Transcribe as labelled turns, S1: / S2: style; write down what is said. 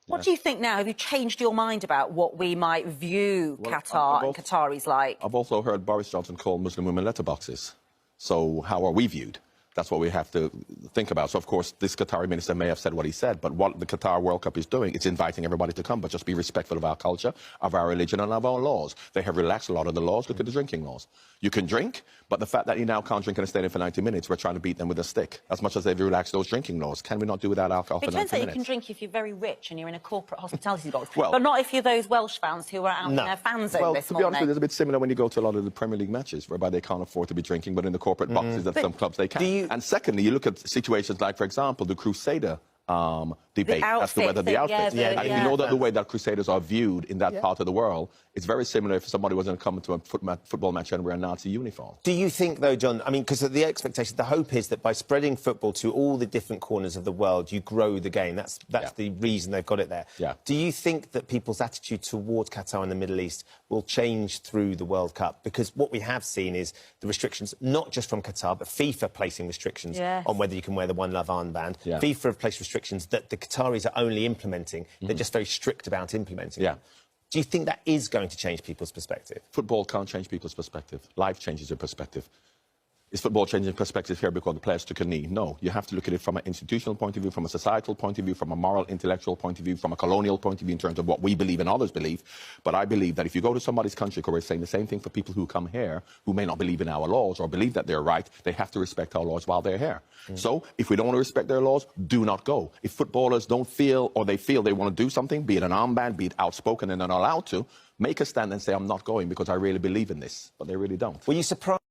S1: What do you think now? Have you changed your mind about what we might view Qatar and Qataris like?
S2: I've also heard Boris Johnson call Muslim women letterboxes. So how are we viewed? That's what we have to think about. So, of course, this Qatari minister may have said what he said, but what the Qatar World Cup is doing, it's inviting everybody to come, but just be respectful of our culture, of our religion, and of our laws. They have relaxed a lot of the laws. Look at the drinking laws. You can drink, but the fact that you now can't drink in a stadium for 90 minutes, we're trying to beat them with a stick. As much as they've relaxed those drinking laws, can we not do without alcohol for 90 minutes?
S1: It turns out you can drink if you're very rich and you're in a corporate hospitality box, but not if you're those Welsh fans who are out in their fan zone this morning.
S2: To be honest with you, it's a bit similar when you go to a lot of the Premier League matches, whereby they can't afford to be drinking, but in the corporate boxes at some clubs they can. And secondly, you look at situations like, for example, the Crusader debate as to whether the outfits. And you know that the way that Crusaders are viewed in that part of the world, it's very similar if somebody was going to come to a football match and wear a Nazi uniform.
S3: Do you think, though, John, I mean, because the expectation, the hope is that by spreading football to all the different corners of the world, you grow the game. That's the reason they've got it there. Do you think that people's attitude towards Qatar and the Middle East will change through the World Cup? Because what we have seen is the restrictions, not just from Qatar, but FIFA placing restrictions on whether you can wear the One Love armband. FIFA have placed restrictions that the Qataris are only implementing. They're just very strict about implementing them. Do you think that is going to change people's perspective?
S2: Football can't change people's perspective. Life changes your perspective. Is football changing perspective here because the players took a knee? No. You have to look at it from an institutional point of view, from a societal point of view, from a moral, intellectual point of view, from a colonial point of view in terms of what we believe and others believe. But I believe that if you go to somebody's country, we're saying the same thing for people who come here who may not believe in our laws or believe that they're right, they have to respect our laws while they're here. So if we don't want to respect their laws, do not go. If footballers don't feel or they feel they want to do something, be it an armband, be it outspoken and they're not allowed to, make a stand and say, I'm not going because I really believe in this. But they really don't.
S3: Were you surprised?